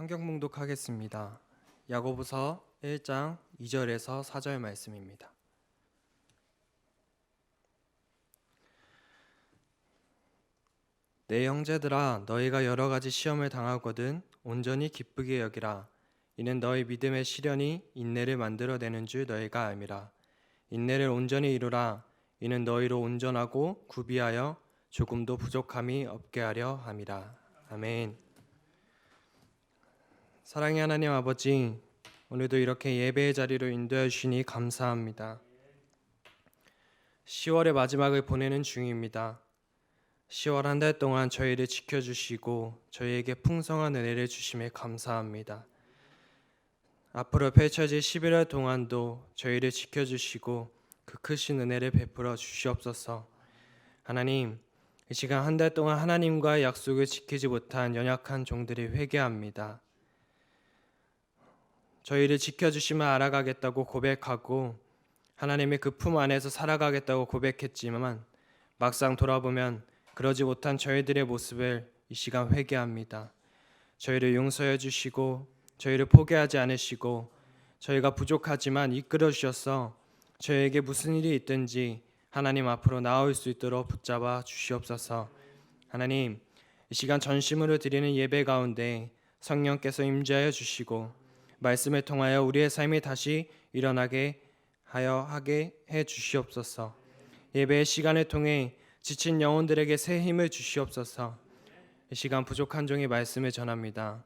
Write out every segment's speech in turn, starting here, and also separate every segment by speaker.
Speaker 1: 성경 봉독하겠습니다. 야고보서 1장 2절에서 4절 말씀입니다. 내 형제들아, 너희가 여러 가지 시험을 당하거든 온전히 기쁘게 여기라. 이는 너희 믿음의 시련이 인내를 만들어내는 줄 너희가 알미라. 인내를 온전히 이루라. 이는 너희로 온전하고 구비하여 조금도 부족함이 없게 하려 함이라. 아멘. 사랑의 하나님 아버지, 오늘도 이렇게 예배의 자리로 인도해 주시니 감사합니다. 10월의 마지막을 보내는 중입니다. 10월 한 달 동안 저희를 지켜주시고 저희에게 풍성한 은혜를 주심에 감사합니다. 앞으로 펼쳐질 11월 동안도 저희를 지켜주시고 그 크신 은혜를 베풀어 주시옵소서. 하나님, 이 시간 한 달 동안 하나님과의 약속을 지키지 못한 연약한 종들이 회개합니다. 저희를 지켜주시면 알아가겠다고 고백하고 하나님의 그 품 안에서 살아가겠다고 고백했지만 막상 돌아보면 그러지 못한 저희들의 모습을 이 시간 회개합니다. 저희를 용서해 주시고 저희를 포기하지 않으시고 저희가 부족하지만 이끌어 주셔서 저희에게 무슨 일이 있든지 하나님 앞으로 나올 수 있도록 붙잡아 주시옵소서. 하나님, 이 시간 전심으로 드리는 예배 가운데 성령께서 임재하여 주시고 말씀을 통하여 우리의 삶이 다시 일어나게 하게 해 주시옵소서. 예배의 시간을 통해 지친 영혼들에게 새 힘을 주시옵소서. 이 시간 부족한 종의 말씀을 전합니다.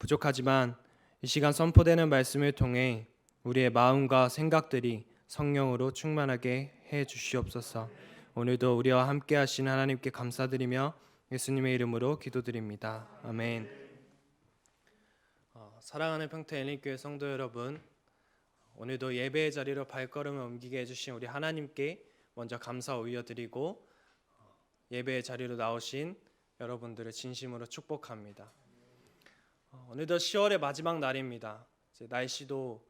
Speaker 1: 부족하지만 이 시간 선포되는 말씀을 통해 우리의 마음과 생각들이 성령으로 충만하게 해 주시옵소서. 오늘도 우리와 함께 하신 하나님께 감사드리며 예수님의 이름으로 기도드립니다. 아멘. 사랑하는 평택 엘린교회 성도 여러분, 오늘도 예배의 자리로 발걸음을 옮기게 해주신 우리 하나님께 먼저 감사 올려드리고 예배의 자리로 나오신 여러분들을 진심으로 축복합니다. 오늘도 10월의 마지막 날입니다. 이제 날씨도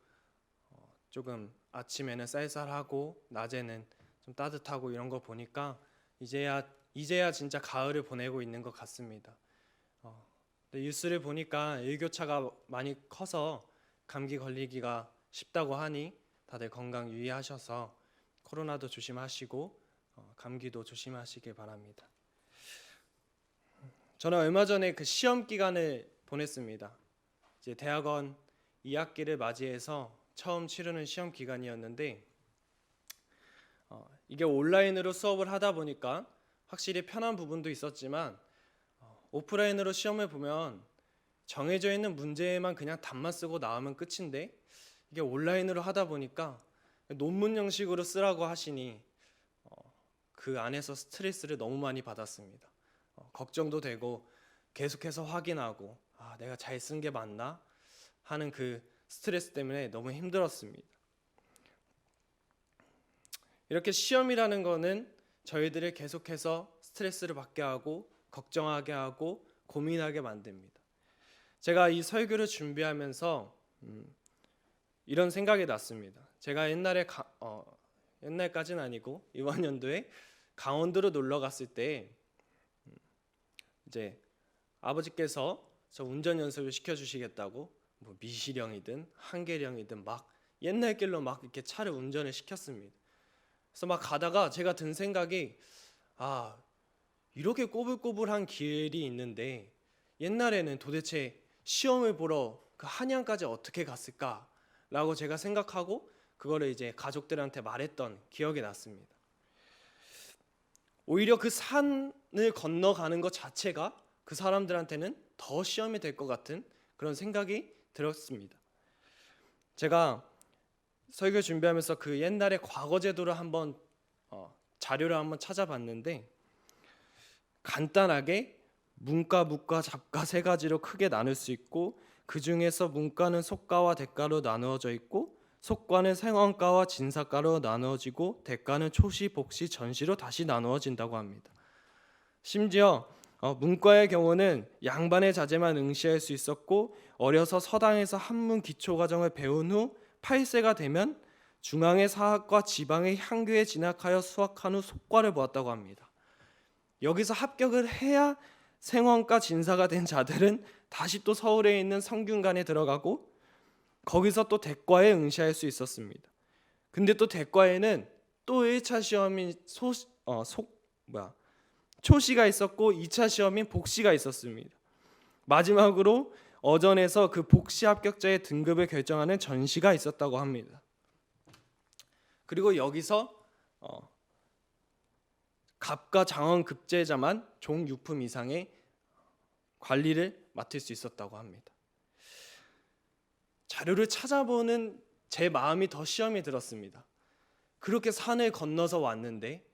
Speaker 1: 조금 아침에는 쌀쌀하고 낮에는 좀 따뜻하고 이런 거 보니까 이제야 진짜 가을을 보내고 있는 것 같습니다. 뉴스를 보니까 일교차가 많이 커서 감기 걸리기가 쉽다고 하니 다들 건강 유의하셔서 코로나도 조심하시고 감기도 조심하시길 바랍니다. 저는 얼마 전에 그 시험 기간을 보냈습니다. 이제 대학원 2학기를 맞이해서 처음 치르는 시험 기간이었는데 이게 온라인으로 수업을 하다 보니까 확실히 편한 부분도 있었지만 오프라인으로 시험을 보면 정해져 있는 문제에만 그냥 답만 쓰고 나오면 끝인데 이게 온라인으로 하다 보니까 논문 형식으로 쓰라고 하시니 그 안에서 스트레스를 너무 많이 받았습니다. 걱정도 되고 계속해서 확인하고 내가 잘 쓴 게 맞나 하는 그 스트레스 때문에 너무 힘들었습니다. 이렇게 시험이라는 거는 저희들을 계속해서 스트레스를 받게 하고 걱정하게 하고 고민하게 만듭니다. 제가 이 설교를 준비하면서 이런 생각이 났습니다. 제가 옛날까지는 아니고 이번 연도에 강원도로 놀러 갔을 때 이제 아버지께서 저 운전 연습을 시켜주시겠다고 뭐 미시령이든 한계령이든 막 옛날 길로 막 이렇게 차를 운전을 시켰습니다. 그래서 막 가다가 제가 든 생각이 이렇게 꼬불꼬불한 길이 있는데 옛날에는 도대체 시험을 보러 그 한양까지 어떻게 갔을까라고 제가 생각하고 그거를 이제 가족들한테 말했던 기억이 났습니다. 오히려 그 산을 건너가는 것 자체가 그 사람들한테는 더 시험이 될 것 같은 그런 생각이 들었습니다. 제가 설교 준비하면서 그 옛날의 과거 제도를 한번 자료를 한번 찾아봤는데 간단하게 문과, 무과, 잡과 세 가지로 크게 나눌 수 있고 그 중에서 문과는 속과와 대과로 나누어져 있고 속과는 생원과와 진사과로 나누어지고 대과는 초시, 복시, 전시로 다시 나누어진다고 합니다. 심지어 문과의 경우는 양반의 자제만 응시할 수 있었고 어려서 서당에서 한문 기초과정을 배운 후 8세가 되면 중앙의 사학과 지방의 향교에 진학하여 수학한 후 속과를 보았다고 합니다. 여기서 합격을 해야 생원과 진사가 된 자들은 다시 또 서울에 있는 성균관에 들어가고 거기서 또 대과에 응시할 수 있었습니다. 근데 또 대과에는 또 1차 시험인 초시가 있었고 2차 시험인 복시가 있었습니다. 마지막으로 어전에서 그 복시 합격자의 등급을 결정하는 전시가 있었다고 합니다. 그리고 여기서 갑과 장원 급제자만 종 6품 이상의 관리를 맡을 수 있었다고 합니다. 자료를 찾아보는 제 마음이 더 시험이 들었습니다. 그렇게 산을 건너서 왔는데,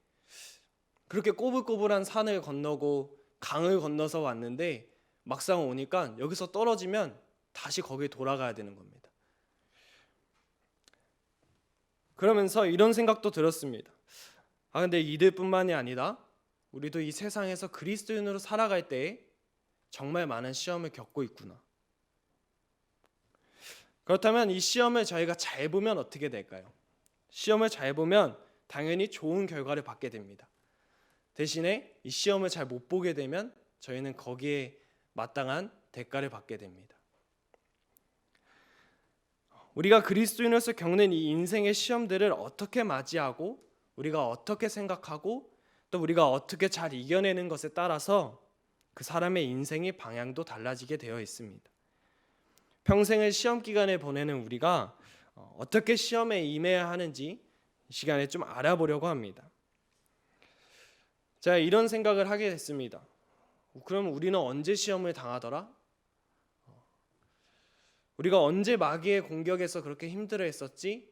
Speaker 1: 그렇게 꼬불꼬불한 산을 건너고 강을 건너서 왔는데 막상 오니까 여기서 떨어지면 다시 거기에 돌아가야 되는 겁니다. 그러면서 이런 생각도 들었습니다. 근데 이들뿐만이 아니라 우리도 이 세상에서 그리스도인으로 살아갈 때에 정말 많은 시험을 겪고 있구나. 그렇다면 이 시험을 저희가 잘 보면 어떻게 될까요? 시험을 잘 보면 당연히 좋은 결과를 받게 됩니다. 대신에 이 시험을 잘 못 보게 되면 저희는 거기에 마땅한 대가를 받게 됩니다. 우리가 그리스도인으로서 겪는 이 인생의 시험들을 어떻게 맞이하고 우리가 어떻게 생각하고 또 우리가 어떻게 잘 이겨내는 것에 따라서 그 사람의 인생의 방향도 달라지게 되어 있습니다. 평생을 시험 기간에 보내는 우리가 어떻게 시험에 임해야 하는지 이 시간에 좀 알아보려고 합니다. 제가 이런 생각을 하게 됐습니다. 그럼 우리는 언제 시험을 당하더라? 우리가 언제 마귀의 공격에서 그렇게 힘들어했었지?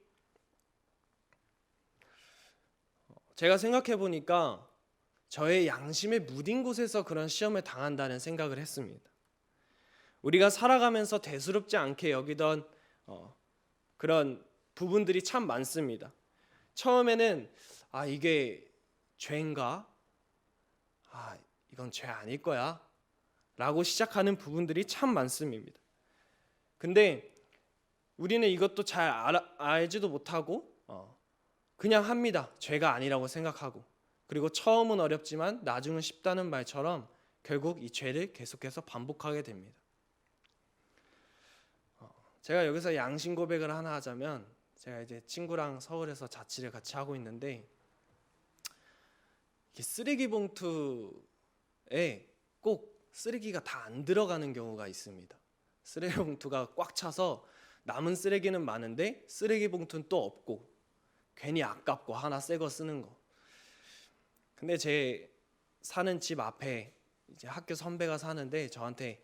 Speaker 1: 제가 생각해 보니까 저의 양심에 무딘 곳에서 그런 시험을 당한다는 생각을 했습니다. 우리가 살아가면서 대수롭지 않게 여기던 그런 부분들이 참 많습니다. 처음에는 이게 죄인가? 이건 죄 아닐 거야 라고 시작하는 부분들이 참 많습니다. 근데 우리는 이것도 잘 알지도 못하고 그냥 합니다. 죄가 아니라고 생각하고, 그리고 처음은 어렵지만 나중은 쉽다는 말처럼 결국 이 죄를 계속해서 반복하게 됩니다. 제가 여기서 양심 고백을 하나 하자면, 제가 이제 친구랑 서울에서 자취를 같이 하고 있는데 쓰레기 봉투에 꼭 쓰레기가 다 안 들어가는 경우가 있습니다. 쓰레기 봉투가 꽉 차서 남은 쓰레기는 많은데 쓰레기 봉투는 또 없고 괜히 아깝고 하나 새 거 쓰는 거. 근데 제 사는 집 앞에 이제 학교 선배가 사는데 저한테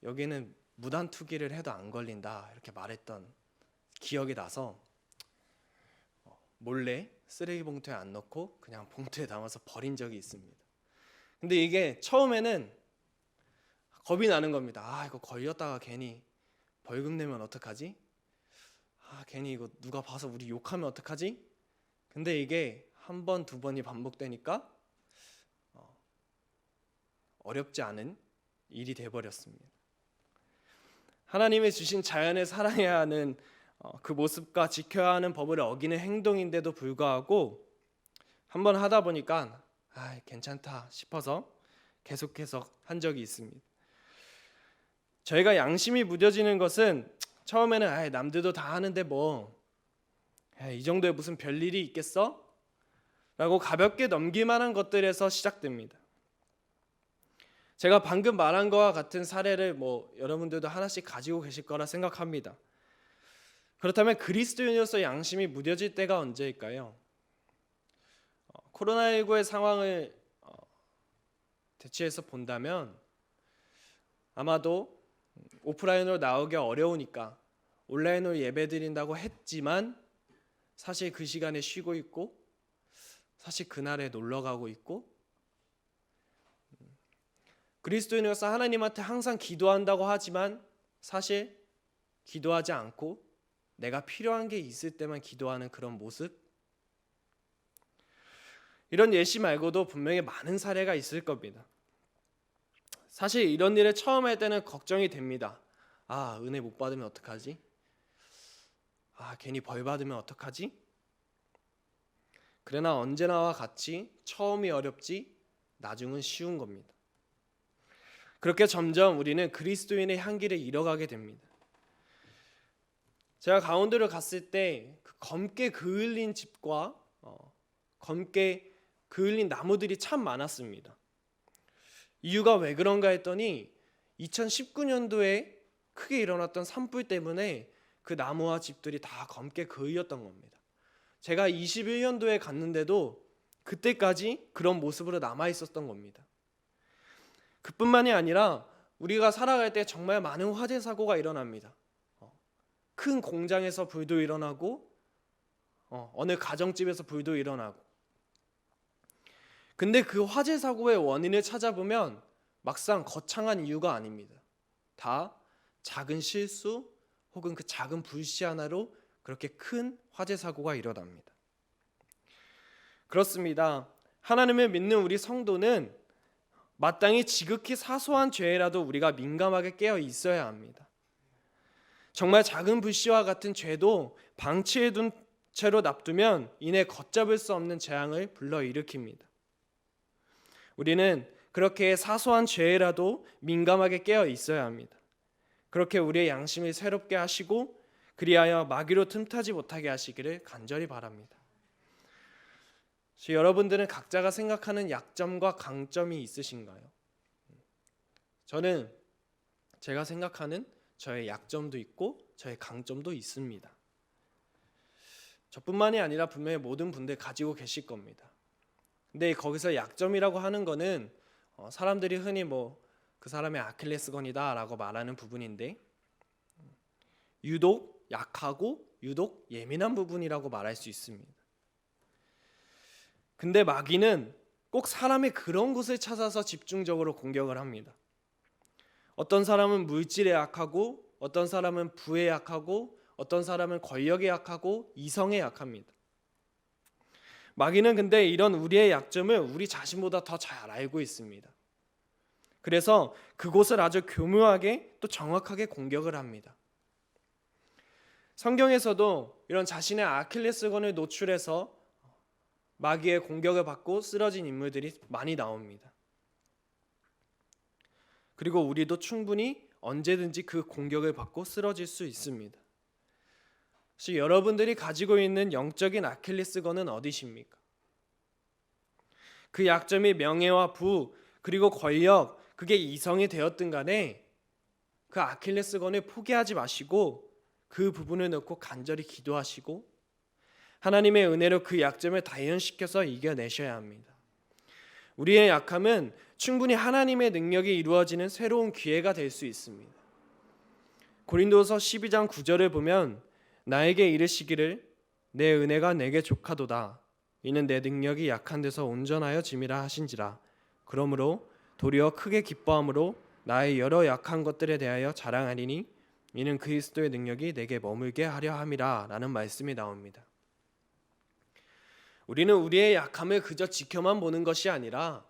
Speaker 1: 여기는 무단 투기를 해도 안 걸린다 이렇게 말했던 기억이 나서 몰래 쓰레기 봉투에 안 넣고 그냥 봉투에 담아서 버린 적이 있습니다. 근데 이게 처음에는 겁이 나는 겁니다. 이거 걸렸다가 괜히 벌금 내면 어떡하지? 괜히 이거 누가 봐서 우리 욕하면 어떡하지? 근데 이게 한 번, 두 번이 반복되니까 어렵지 않은 일이 돼버렸습니다. 하나님의 주신 자연을 사랑해야 하는 그 모습과 지켜야 하는 법을 어기는 행동인데도 불구하고 한번 하다 보니까 괜찮다 싶어서 계속해서 한 적이 있습니다. 저희가 양심이 무뎌지는 것은 처음에는 남들도 다 하는데 뭐 이 정도에 무슨 별일이 있겠어? 라고 가볍게 넘길 만한 것들에서 시작됩니다. 제가 방금 말한 것과 같은 사례를 여러분들도 하나씩 가지고 계실 거라 생각합니다. 그렇다면 그리스도인으로서 양심이 무뎌질 때가 언제일까요? 코로나19의 상황을 대체해서 본다면 아마도 오프라인으로 나오기 어려우니까 온라인으로 예배드린다고 했지만 사실 그 시간에 쉬고 있고 사실 그날에 놀러 가고 있고 그리스도인으로서 하나님한테 항상 기도한다고 하지만 사실 기도하지 않고 내가 필요한 게 있을 때만 기도하는 그런 모습, 이런 예시 말고도 분명히 많은 사례가 있을 겁니다. 사실 이런 일을 처음 할 때는 걱정이 됩니다. 은혜 못 받으면 어떡하지? 괜히 벌 받으면 어떡하지? 그러나 언제나와 같이 처음이 어렵지 나중은 쉬운 겁니다. 그렇게 점점 우리는 그리스도인의 향기를 잃어가게 됩니다. 제가 강원도를 갔을 때 검게 그을린 집과 검게 그을린 나무들이 참 많았습니다. 이유가 왜 그런가 했더니 2019년도에 크게 일어났던 산불 때문에 그 나무와 집들이 다 검게 그을렸던 겁니다. 제가 21년도에 갔는데도 그때까지 그런 모습으로 남아 있었던 겁니다. 그뿐만이 아니라 우리가 살아갈 때 정말 많은 화재 사고가 일어납니다. 큰 공장에서 불도 일어나고 어느 가정집에서 불도 일어나고. 근데 그 화재 사고의 원인을 찾아보면 막상 거창한 이유가 아닙니다. 다 작은 실수 혹은 그 작은 불씨 하나로 그렇게 큰 화재 사고가 일어납니다. 그렇습니다. 하나님을 믿는 우리 성도는 마땅히 지극히 사소한 죄라도 우리가 민감하게 깨어 있어야 합니다. 정말 작은 불씨와 같은 죄도 방치해둔 채로 놔두면 이내 걷잡을 수 없는 재앙을 불러일으킵니다. 우리는 그렇게 사소한 죄라도 민감하게 깨어 있어야 합니다. 그렇게 우리의 양심을 새롭게 하시고 그리하여 마귀로 틈타지 못하게 하시기를 간절히 바랍니다. 여러분들은 각자가 생각하는 약점과 강점이 있으신가요? 저는 제가 생각하는 저의 약점도 있고 저의 강점도 있습니다. 저뿐만이 아니라 분명히 모든 분들 가지고 계실 겁니다. 근데 거기서 약점이라고 하는 거는 사람들이 흔히 그 사람의 아킬레스건이다 라고 말하는 부분인데 유독 약하고 유독 예민한 부분이라고 말할 수 있습니다. 근데 마귀는 꼭 사람의 그런 곳을 찾아서 집중적으로 공격을 합니다. 어떤 사람은 물질에 약하고 어떤 사람은 부에 약하고 어떤 사람은 권력에 약하고 이성에 약합니다. 마귀는 근데 이런 우리의 약점을 우리 자신보다 더 잘 알고 있습니다. 그래서 그곳을 아주 교묘하게 또 정확하게 공격을 합니다. 성경에서도 이런 자신의 아킬레스건을 노출해서 마귀의 공격을 받고 쓰러진 인물들이 많이 나옵니다. 그리고 우리도 충분히 언제든지 그 공격을 받고 쓰러질 수 있습니다. 혹시 여러분들이 가지고 있는 영적인 아킬레스건은 어디십니까? 그 약점이 명예와 부 그리고 권력 그게 이성이 되었든 간에 그 아킬레스건을 포기하지 마시고 그 부분을 놓고 간절히 기도하시고 하나님의 은혜로 그 약점을 단련시켜서 이겨내셔야 합니다. 우리의 약함은 충분히 하나님의 능력이 이루어지는 새로운 기회가 될 수 있습니다. 고린도서 12장 9절을 보면 나에게 이르시기를 내 은혜가 내게 족하도다 이는 내 능력이 약한 데서 온전하여 짐이라 하신지라 그러므로 도리어 크게 기뻐함으로 나의 여러 약한 것들에 대하여 자랑하리니 이는 그리스도의 능력이 내게 머물게 하려 함이라 라는 말씀이 나옵니다. 우리는 우리의 약함을 그저 지켜만 보는 것이 아니라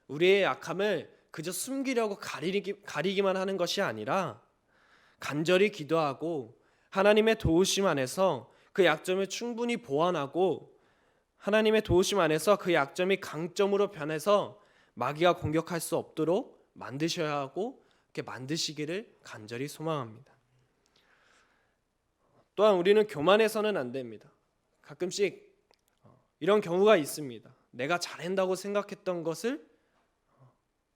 Speaker 1: 우리의 약함을 그저 숨기려고 가리기만 하는 것이 아니라 간절히 기도하고 하나님의 도우심 안에서 그 약점을 충분히 보완하고 하나님의 도우심 안에서 그 약점이 강점으로 변해서 마귀가 공격할 수 없도록 만드셔야 하고 이렇게 만드시기를 간절히 소망합니다. 또한 우리는 교만해서는 안 됩니다. 가끔씩 이런 경우가 있습니다. 내가 잘한다고 생각했던 것을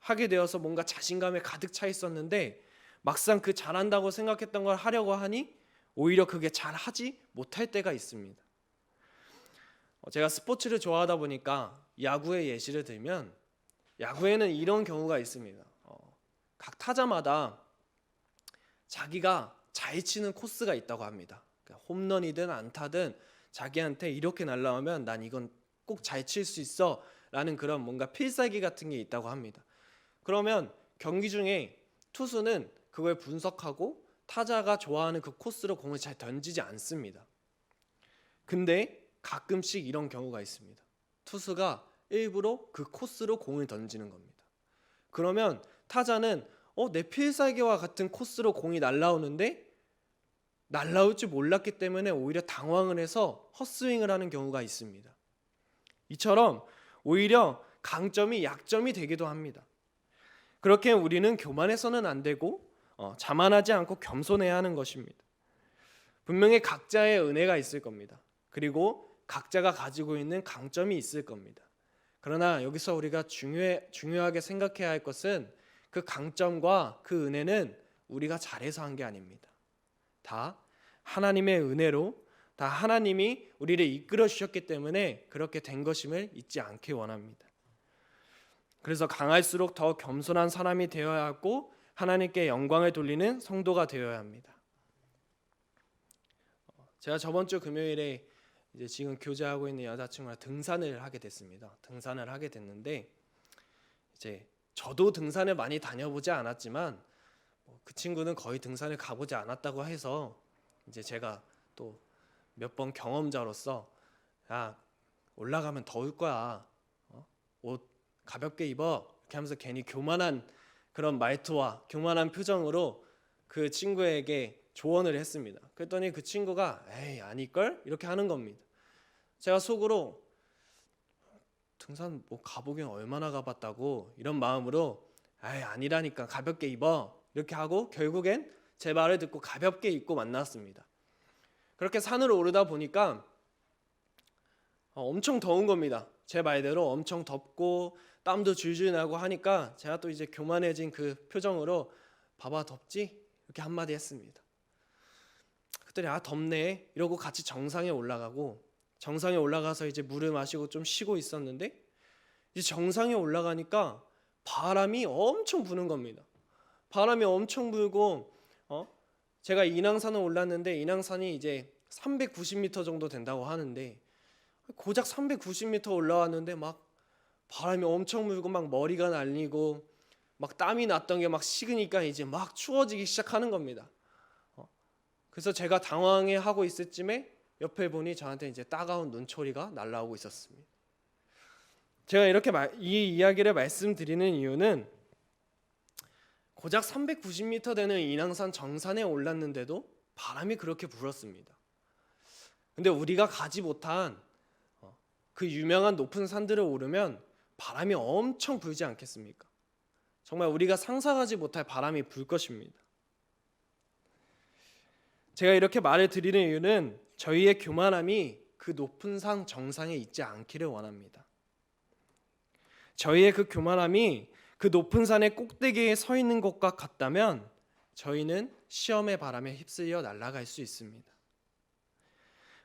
Speaker 1: 하게 되어서 뭔가 자신감에 가득 차 있었는데 막상 그 잘한다고 생각했던 걸 하려고 하니 오히려 그게 잘하지 못할 때가 있습니다. 제가 스포츠를 좋아하다 보니까 야구의 예시를 들면 야구에는 이런 경우가 있습니다. 각 타자마다 자기가 잘 치는 코스가 있다고 합니다. 홈런이든 안타든 자기한테 이렇게 날라오면 난 이건 꼭 잘 칠 수 있어 라는 그런 뭔가 필살기 같은 게 있다고 합니다. 그러면 경기 중에 투수는 그걸 분석하고 타자가 좋아하는 그 코스로 공을 잘 던지지 않습니다. 근데 가끔씩 이런 경우가 있습니다. 투수가 일부러 그 코스로 공을 던지는 겁니다. 그러면 타자는 내 필살기와 같은 코스로 공이 날라오는데 날라올 줄 몰랐기 때문에 오히려 당황을 해서 헛스윙을 하는 경우가 있습니다. 이처럼 오히려 강점이 약점이 되기도 합니다. 그렇게 우리는 교만해서는 안 되고 자만하지 않고 겸손해야 하는 것입니다. 분명히 각자의 은혜가 있을 겁니다. 그리고 각자가 가지고 있는 강점이 있을 겁니다. 그러나 여기서 우리가 중요하게 생각해야 할 것은 그 강점과 그 은혜는 우리가 잘해서 한 게 아닙니다. 다 하나님의 은혜로, 다 하나님이 우리를 이끌어 주셨기 때문에 그렇게 된 것임을 잊지 않기 원합니다. 그래서 강할수록 더 겸손한 사람이 되어야 하고 하나님께 영광을 돌리는 성도가 되어야 합니다. 제가 저번 주 금요일에 이제 지금 교제하고 있는 여자친구랑 등산을 하게 됐습니다. 등산을 하게 됐는데 이제 저도 등산을 많이 다녀보지 않았지만 그 친구는 거의 등산을 가보지 않았다고 해서 이제 제가 또 몇 번 경험자로서 야 올라가면 더울 거야. 옷 가볍게 입어. 이렇게 하면서 괜히 교만한 그런 말투와 교만한 표정으로 그 친구에게 조언을 했습니다. 그랬더니 그 친구가 에이 아닐걸? 이렇게 하는 겁니다. 제가 속으로 등산 뭐 가보긴 얼마나 가봤다고 이런 마음으로 에이 아니라니까 가볍게 입어 이렇게 하고 결국엔 제 말을 듣고 가볍게 입고 만났습니다. 그렇게 산을 오르다 보니까 엄청 더운 겁니다. 제 말대로 엄청 덥고 땀도 줄줄 나고 하니까 제가 또 이제 교만해진 그 표정으로 봐봐 덥지? 이렇게 한마디 했습니다. 그랬더니 아 덥네 이러고 같이 정상에 올라가고 정상에 올라가서 이제 물을 마시고 좀 쉬고 있었는데 이제 정상에 올라가니까 바람이 엄청 부는 겁니다. 바람이 엄청 불고 제가 인왕산을 올랐는데 인왕산이 이제 390m 정도 된다고 하는데 고작 390m 올라왔는데 막 바람이 엄청 불고 막 머리가 날리고 막 땀이 났던 게 막 식으니까 이제 막 추워지기 시작하는 겁니다. 그래서 제가 당황해하고 있을 쯤에 옆에 보니 저한테 이제 따가운 눈초리가 날라오고 있었습니다. 제가 이렇게 이 이야기를 말씀드리는 이유는 고작 390m 되는 인왕산 정산에 올랐는데도 바람이 그렇게 불었습니다. 근데 우리가 가지 못한 그 유명한 높은 산들을 오르면 바람이 엄청 불지 않겠습니까? 정말 우리가 상상하지 못할 바람이 불 것입니다. 제가 이렇게 말을 드리는 이유는 저희의 교만함이 그 높은 산 정상에 있지 않기를 원합니다. 저희의 그 교만함이 그 높은 산의 꼭대기에 서 있는 것과 같다면 저희는 시험의 바람에 휩쓸려 날아갈 수 있습니다.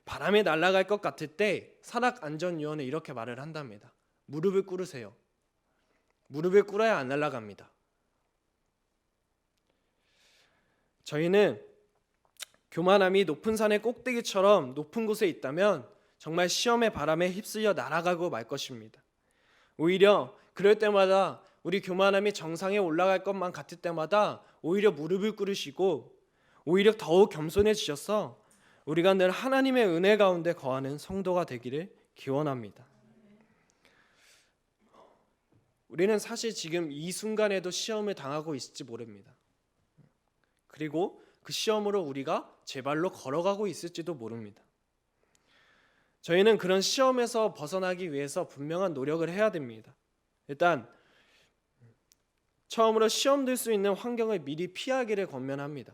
Speaker 1: 바람에 날아갈 것 같을 때 산악안전위원회 이렇게 말을 한답니다. 무릎을 꿇으세요. 무릎을 꿇어야 안 날아갑니다. 저희는 교만함이 높은 산의 꼭대기처럼 높은 곳에 있다면 정말 시험의 바람에 휩쓸려 날아가고 말 것입니다. 오히려 그럴 때마다 우리 교만함이 정상에 올라갈 것만 같을 때마다 오히려 무릎을 꿇으시고 오히려 더욱 겸손해지셔서 우리가 늘 하나님의 은혜 가운데 거하는 성도가 되기를 기원합니다. 우리는 사실 지금 이 순간에도 시험을 당하고 있을지 모릅니다. 그리고 그 시험으로 우리가 제 발로 걸어가고 있을지도 모릅니다. 저희는 그런 시험에서 벗어나기 위해서 분명한 노력을 해야 됩니다. 일단 처음으로 시험 들 수 있는 환경을 미리 피하기를 권면합니다.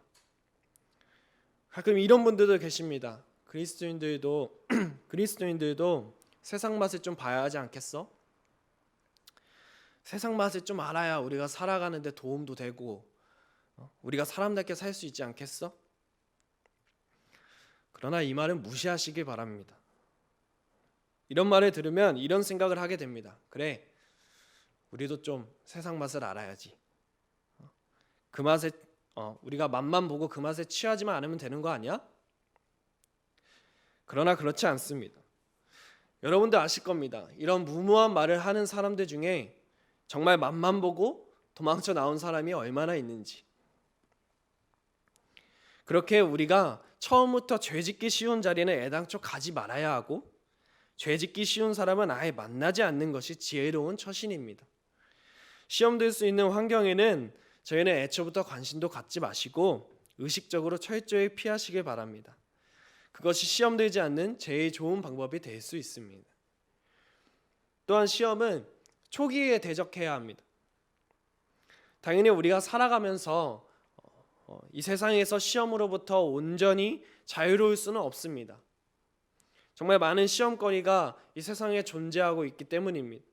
Speaker 1: 가끔 이런 분들도 계십니다. 그리스도인들도 세상 맛을 좀 봐야 하지 않겠어? 세상 맛을 좀 알아야 우리가 살아가는 데 도움도 되고 우리가 사람답게 살 수 있지 않겠어? 그러나 이 말은 무시하시길 바랍니다. 이런 말을 들으면 이런 생각을 하게 됩니다. 그래, 우리도 좀 세상 맛을 알아야지. 그 맛에 우리가 맛만 보고 그 맛에 취하지만 않으면 되는 거 아니야? 그러나 그렇지 않습니다. 여러분들 아실 겁니다. 이런 무모한 말을 하는 사람들 중에 정말 맛만 보고 도망쳐 나온 사람이 얼마나 있는지. 그렇게 우리가 처음부터 죄짓기 쉬운 자리는 애당초 가지 말아야 하고 죄짓기 쉬운 사람은 아예 만나지 않는 것이 지혜로운 처신입니다. 시험 들 수 있는 환경에는 저희는 애초부터 관심도 갖지 마시고 의식적으로 철저히 피하시길 바랍니다. 그것이 시험 들지 않는 제일 좋은 방법이 될 수 있습니다. 또한 시험은 초기에 대적해야 합니다.
Speaker 2: 당연히 우리가 살아가면서 이 세상에서 시험으로부터 온전히 자유로울 수는 없습니다. 정말 많은 시험거리가 이 세상에 존재하고 있기 때문입니다.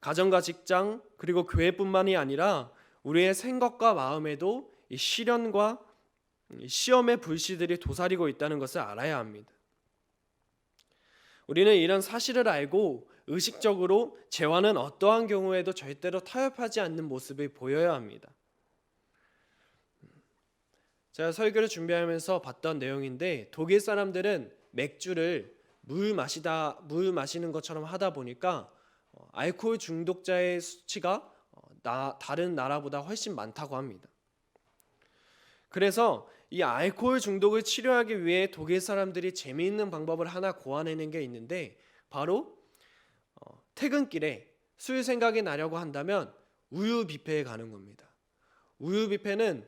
Speaker 2: 가정과 직장 그리고 교회뿐만이 아니라 우리의 생각과 마음에도 이 시련과 시험의 불씨들이 도사리고 있다는 것을 알아야 합니다. 우리는 이런 사실을 알고 의식적으로 죄와는 어떠한 경우에도 절대로 타협하지 않는 모습을 보여야 합니다. 제가 설교를 준비하면서 봤던 내용인데 독일 사람들은 맥주를 물 마시는 것처럼 하다 보니까 알코올 중독자의 수치가 다른 나라보다 훨씬 많다고 합니다. 그래서 이 알코올 중독을 치료하기 위해 독일 사람들이 재미있는 방법을 하나 고안해낸 게 있는데 바로 퇴근길에 술 생각이 나려고 한다면 우유 뷔페에 가는 겁니다. 우유 뷔페는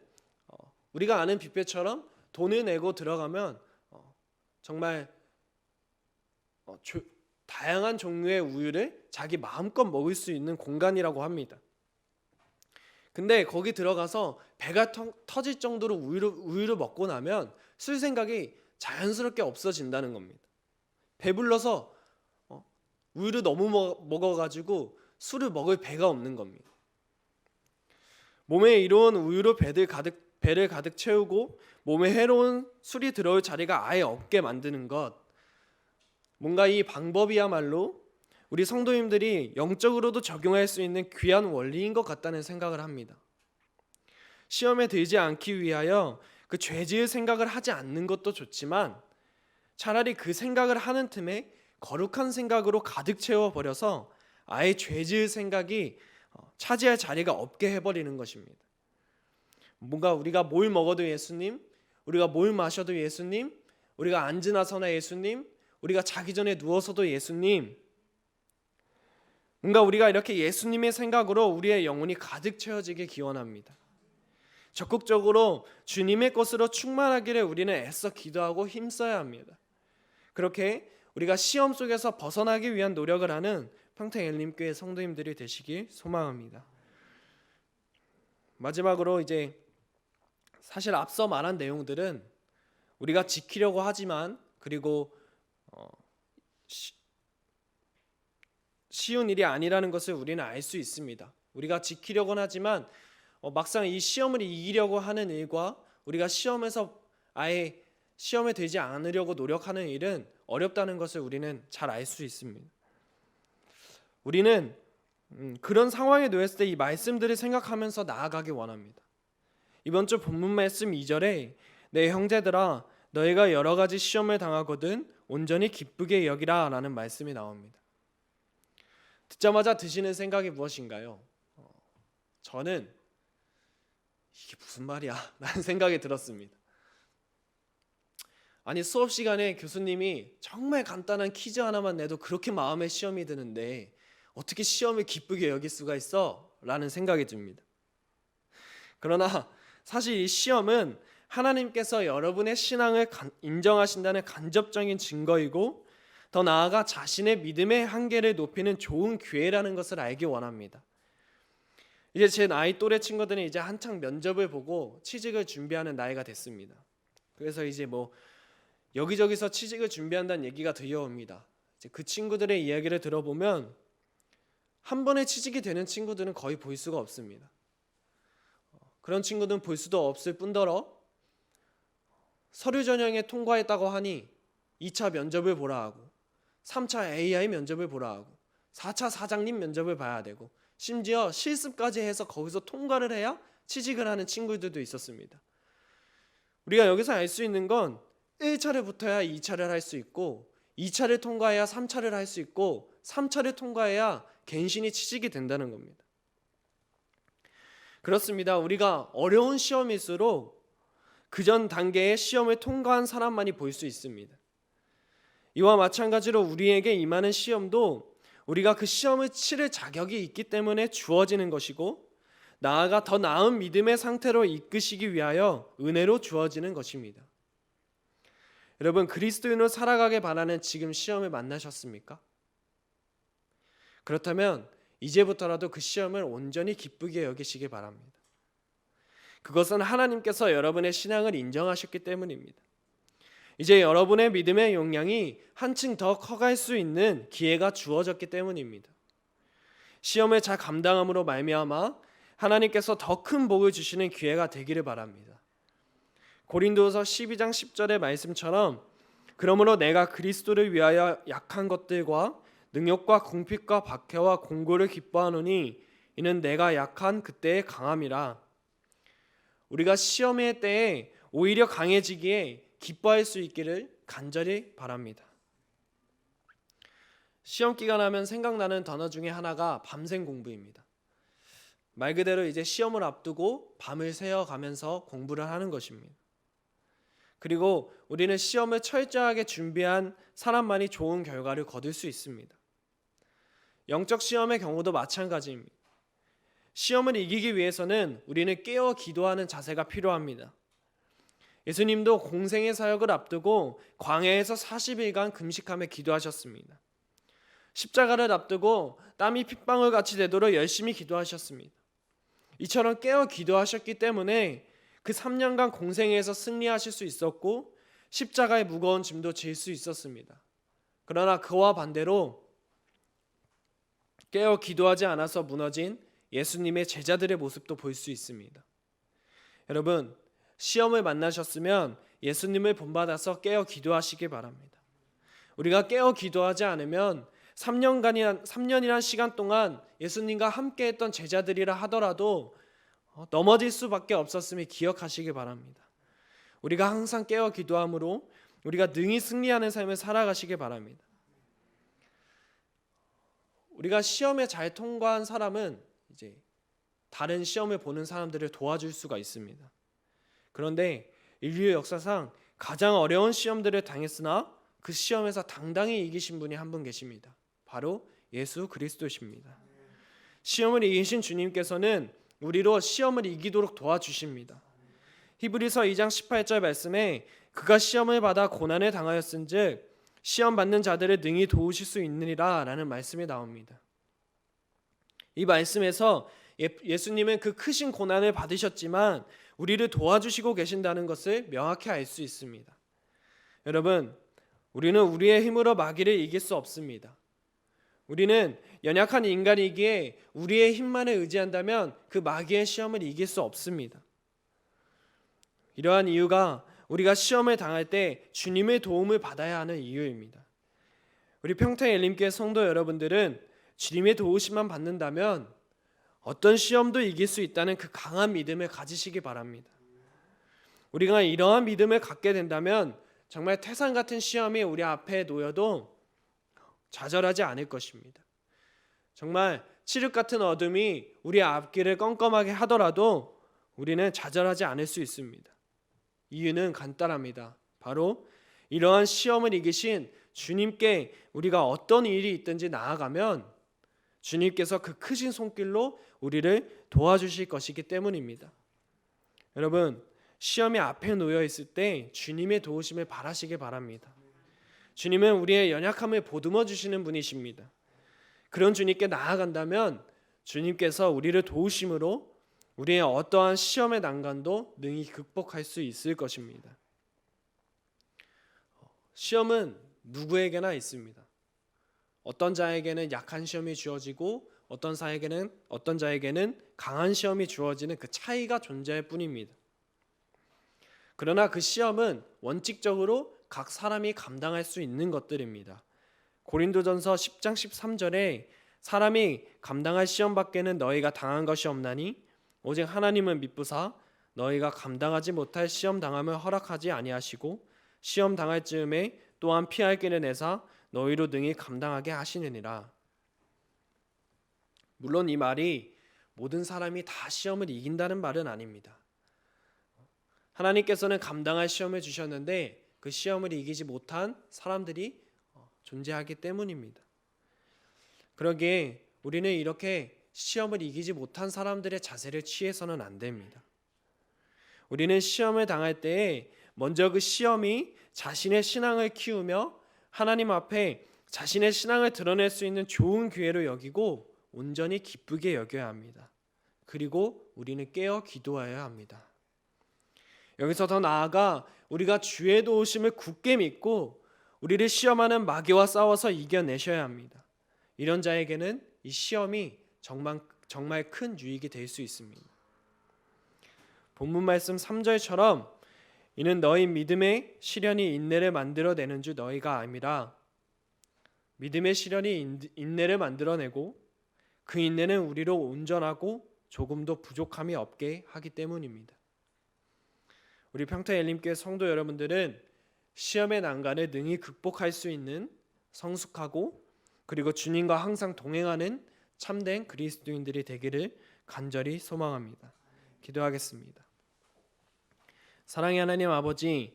Speaker 2: 우리가 아는 뷔페처럼 돈을 내고 들어가면 정말 다양한 종류의 우유를 자기 마음껏 먹을 수 있는 공간이라고 합니다. 근데 거기 들어가서 배가 터질 정도로 우유를 먹고 나면 술 생각이 자연스럽게 없어진다는 겁니다. 배불러서 우유를 너무 먹어가지고 술을 먹을 배가 없는 겁니다. 몸에 이로운 우유로 배를 가득 채우고 몸에 해로운 술이 들어올 자리가 아예 없게 만드는 것, 뭔가 이 방법이야말로 우리 성도님들이 영적으로도 적용할 수 있는 귀한 원리인 것 같다는 생각을 합니다. 시험에 들지 않기 위하여 그 죄지을 생각을 하지 않는 것도 좋지만 차라리 그 생각을 하는 틈에 거룩한 생각으로 가득 채워버려서 아예 죄지을 생각이 차지할 자리가 없게 해버리는 것입니다. 뭔가 우리가 뭘 먹어도 예수님, 우리가 뭘 마셔도 예수님, 우리가 앉으나 서나 예수님, 우리가 자기 전에 누워서도 예수님, 뭔가 우리가 이렇게 예수님의 생각으로 우리의 영혼이 가득 채워지게 기원합니다. 적극적으로 주님의 것으로 충만하기를 우리는 애써 기도하고 힘써야 합니다. 그렇게 우리가 시험 속에서 벗어나기 위한 노력을 하는 평택엘림교회 성도님들이 되시길 소망합니다. 마지막으로 이제 사실 앞서 말한 내용들은 우리가 지키려고 하지만 그리고 쉬운 일이 아니라는 것을 우리는 알 수 있습니다. 우리가 지키려고는 하지만 막상 이 시험을 이기려고 하는 일과 우리가 시험에서 아예 시험에 들지 않으려고 노력하는 일은 어렵다는 것을 우리는 잘 알 수 있습니다. 우리는 그런 상황에 놓였을 때 이 말씀들을 생각하면서 나아가기 원합니다. 이번 주 본문 말씀 2절에 내 형제들아 너희가 여러 가지 시험을 당하거든 온전히 기쁘게 여기라 라는 말씀이 나옵니다. 듣자마자 드시는 생각이 무엇인가요? 저는 이게 무슨 말이야 라는 생각이 들었습니다. 아니 수업 시간에 교수님이 정말 간단한 퀴즈 하나만 내도 그렇게 마음에 시험이 드는데 어떻게 시험을 기쁘게 여길 수가 있어? 라는 생각이 듭니다. 그러나 사실 이 시험은 하나님께서 여러분의 신앙을 인정하신다는 간접적인 증거이고 더 나아가 자신의 믿음의 한계를 높이는 좋은 기회라는 것을 알기 원합니다. 이제 제 나이 또래 친구들은 이제 한창 면접을 보고 취직을 준비하는 나이가 됐습니다. 그래서 이제 여기저기서 취직을 준비한다는 얘기가 들려옵니다. 이제 그 친구들의 이야기를 들어보면 한 번에 취직이 되는 친구들은 거의 볼 수가 없습니다. 그런 친구들은 볼 수도 없을 뿐더러 서류 전형에 통과했다고 하니 2차 면접을 보라 하고 3차 AI 면접을 보라 하고 4차 사장님 면접을 봐야 되고 심지어 실습까지 해서 거기서 통과를 해야 취직을 하는 친구들도 있었습니다. 우리가 여기서 알 수 있는 건 1차를 붙어야 2차를 할 수 있고 2차를 통과해야 3차를 할 수 있고 3차를 통과해야 갱신이 취직이 된다는 겁니다. 그렇습니다. 우리가 어려운 시험일수록 그 전 단계의 시험을 통과한 사람만이 볼 수 있습니다. 이와 마찬가지로 우리에게 임하는 시험도 우리가 그 시험을 치를 자격이 있기 때문에 주어지는 것이고 나아가 더 나은 믿음의 상태로 이끄시기 위하여 은혜로 주어지는 것입니다. 여러분 그리스도인으로 살아가게 바라는 지금 시험을 만나셨습니까? 그렇다면 이제부터라도 그 시험을 온전히 기쁘게 여기시기 바랍니다. 그것은 하나님께서 여러분의 신앙을 인정하셨기 때문입니다. 이제 여러분의 믿음의 용량이 한층 더 커갈 수 있는 기회가 주어졌기 때문입니다. 시험을 잘 감당함으로 말미암아 하나님께서 더 큰 복을 주시는 기회가 되기를 바랍니다. 고린도서 12장 10절의 말씀처럼 그러므로 내가 그리스도를 위하여 약한 것들과 능욕과 궁핍과 박해와 공고를 기뻐하노니 이는 내가 약한 그때의 강함이라. 우리가 시험의 때에 오히려 강해지기에 기뻐할 수 있기를 간절히 바랍니다. 시험 기간 하면 생각나는 단어 중에 하나가 밤샘 공부입니다. 말 그대로 이제 시험을 앞두고 밤을 새어가면서 공부를 하는 것입니다. 그리고 우리는 시험을 철저하게 준비한 사람만이 좋은 결과를 거둘 수 있습니다. 영적 시험의 경우도 마찬가지입니다. 시험을 이기기 위해서는 우리는 깨어 기도하는 자세가 필요합니다. 예수님도 공생의 사역을 앞두고 광야에서 40일간 금식하며 기도하셨습니다. 십자가를 앞두고 땀이 핏방울 같이 되도록 열심히 기도하셨습니다. 이처럼 깨어 기도하셨기 때문에 그 3년간 공생에서 승리하실 수 있었고 십자가의 무거운 짐도 질 수 있었습니다. 그러나 그와 반대로 깨어 기도하지 않아서 무너진 예수님의 제자들의 모습도 볼 수 있습니다. 여러분, 시험을 만나셨으면 예수님을 본받아서 깨어 기도하시기 바랍니다. 우리가 깨어 기도하지 않으면 3년이란 시간 동안 예수님과 함께 했던 제자들이라 하더라도 넘어질 수밖에 없었음을 기억하시기 바랍니다. 우리가 항상 깨어 기도함으로 우리가 능히 승리하는 삶을 살아가시기 바랍니다. 우리가 시험에 잘 통과한 사람은 이제 다른 시험을 보는 사람들을 도와줄 수가 있습니다. 그런데 인류의 역사상 가장 어려운 시험들을 당했으나 그 시험에서 당당히 이기신 분이 한 분 계십니다. 바로 예수 그리스도십니다. 시험을 이기신 주님께서는 우리로 시험을 이기도록 도와주십니다. 히브리서 2장 18절 말씀에 그가 시험을 받아 고난을 당하였은즉 시험 받는 자들을 능히 도우실 수 있느니라 라는 말씀이 나옵니다. 이 말씀에서 예수님은 그 크신 고난을 받으셨지만 우리를 도와주시고 계신다는 것을 명확히 알 수 있습니다. 여러분, 우리는 우리의 힘으로 마귀를 이길 수 없습니다. 우리는 연약한 인간이기에 우리의 힘만을 의지한다면 그 마귀의 시험을 이길 수 없습니다. 이러한 이유가 우리가 시험을 당할 때 주님의 도움을 받아야 하는 이유입니다. 우리 평택엘림교회 성도 여러분들은 주님의 도우심만 받는다면 어떤 시험도 이길 수 있다는 그 강한 믿음을 가지시기 바랍니다. 우리가 이러한 믿음을 갖게 된다면 정말 태산 같은 시험이 우리 앞에 놓여도 좌절하지 않을 것입니다. 정말 칠흑 같은 어둠이 우리 앞길을 껌껌하게 하더라도 우리는 좌절하지 않을 수 있습니다. 이유는 간단합니다. 바로 이러한 시험을 이기신 주님께 우리가 어떤 일이 있든지 나아가면 주님께서 그 크신 손길로 우리를 도와주실 것이기 때문입니다. 여러분, 시험이 앞에 놓여 있을 때 주님의 도우심을 바라시기 바랍니다. 주님은 우리의 연약함을 보듬어 주시는 분이십니다. 그런 주님께 나아간다면 주님께서 우리를 도우심으로 우리의 어떠한 시험의 난관도 능히 극복할 수 있을 것입니다. 시험은 누구에게나 있습니다. 어떤 자에게는 약한 시험이 주어지고 어떤 자에게는 강한 시험이 주어지는 그 차이가 존재할 뿐입니다. 그러나 그 시험은 원칙적으로 각 사람이 감당할 수 있는 것들입니다. 고린도전서 10장 13절에 사람이 감당할 시험 밖에는 너희가 당한 것이 없나니 오직 하나님은 미쁘사 너희가 감당하지 못할 시험 당함을 허락하지 아니하시고 시험 당할 즈음에 또한 피할 길을 내사 너희로 능히 감당하게 하시느니라. 물론 이 말이 모든 사람이 다 시험을 이긴다는 말은 아닙니다. 하나님께서는 감당할 시험을 주셨는데 그 시험을 이기지 못한 사람들이 존재하기 때문입니다. 그러기에 우리는 이렇게 시험을 이기지 못한 사람들의 자세를 취해서는 안 됩니다. 우리는 시험을 당할 때에 먼저 그 시험이 자신의 신앙을 키우며 하나님 앞에 자신의 신앙을 드러낼 수 있는 좋은 기회로 여기고 온전히 기쁘게 여겨야 합니다. 그리고 우리는 깨어 기도하여야 합니다. 여기서 더 나아가 우리가 주의 도우심을 굳게 믿고 우리를 시험하는 마귀와 싸워서 이겨내셔야 합니다. 이런 자에게는 이 시험이 정말 큰 유익이 될 수 있습니다. 본문 말씀 3절처럼 이는 너희 믿음의 시련이 인내를 만들어내는 줄 너희가 암이라. 믿음의 시련이 인내를 만들어내고 그 인내는 우리로 온전하고 조금도 부족함이 없게 하기 때문입니다. 우리 평택엘림교회 성도 여러분들은 시험의 난간을 능히 극복할 수 있는 성숙하고 그리고 주님과 항상 동행하는 참된 그리스도인들이 되기를 간절히 소망합니다. 기도하겠습니다. 사랑의 하나님 아버지,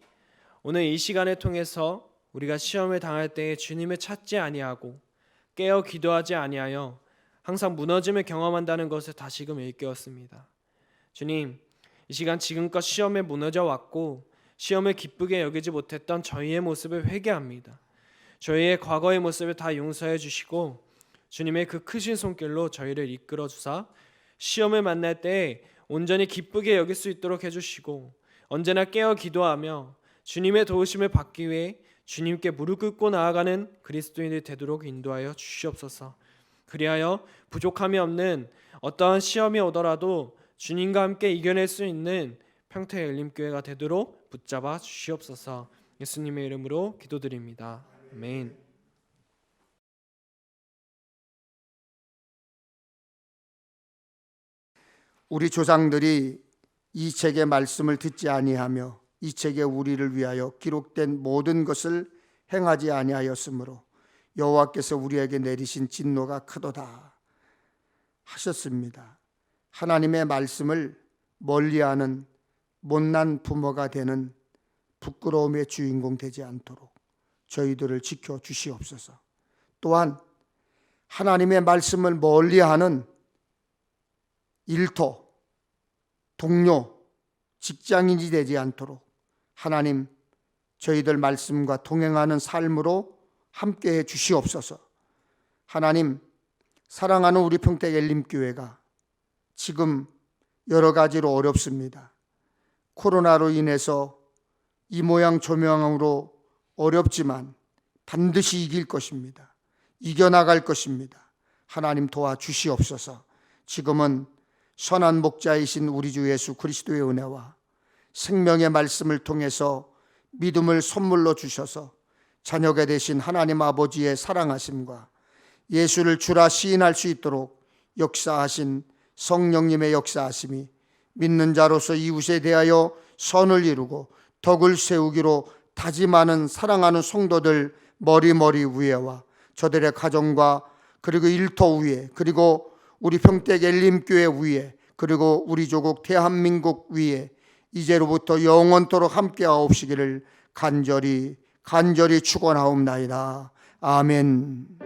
Speaker 2: 오늘 이 시간을 통해서 우리가 시험을 당할 때에 주님을 찾지 아니하고 깨어 기도하지 아니하여 항상 무너짐을 경험한다는 것을 다시금 일깨웠습니다. 주님, 이 시간 지금껏 시험에 무너져 왔고 시험을 기쁘게 여기지 못했던 저희의 모습을 회개합니다. 저희의 과거의 모습을 다 용서해 주시고 주님의 그 크신 손길로 저희를 이끌어 주사 시험을 만날 때 온전히 기쁘게 여길 수 있도록 해주시고 언제나 깨어 기도하며 주님의 도우심을 받기 위해 주님께 무릎 꿇고 나아가는 그리스도인이 되도록 인도하여 주시옵소서. 그리하여 부족함이 없는 어떠한 시험이 오더라도 주님과 함께 이겨낼 수 있는 평택엘림교회가 되도록 붙잡아 주시옵소서. 예수님의 이름으로 기도드립니다. 아멘.
Speaker 3: 우리 조상들이 이 책의 말씀을 듣지 아니하며 이 책에 우리를 위하여 기록된 모든 것을 행하지 아니하였으므로 여호와께서 우리에게 내리신 진노가 크도다 하셨습니다. 하나님의 말씀을 멀리하는 못난 부모가 되는 부끄러움의 주인공 되지 않도록 저희들을 지켜 주시옵소서. 또한 하나님의 말씀을 멀리하는 일터, 동료, 직장인이 되지 않도록 하나님 저희들 말씀과 동행하는 삶으로 함께해 주시옵소서. 하나님, 사랑하는 우리 평택엘림교회가 지금 여러 가지로 어렵습니다. 코로나로 인해서 이 모양 저 모양으로 어렵지만 반드시 이길 것입니다. 이겨나갈 것입니다. 하나님 도와주시옵소서. 지금은 선한 목자이신 우리 주 예수 그리스도의 은혜와 생명의 말씀을 통해서 믿음을 선물로 주셔서 자녀가 되신 하나님 아버지의 사랑하심과 예수를 주라 시인할 수 있도록 역사하신 성령님의 역사하심이 믿는 자로서 이웃에 대하여 선을 이루고 덕을 세우기로 다짐하는 사랑하는 성도들 머리머리 위에와 저들의 가정과 그리고 일터 위에 그리고 우리 평택엘림교회 위에 그리고 우리 조국 대한민국 위에 이제로부터 영원토록 함께하옵시기를 간절히 축원하옵나이다. 아멘.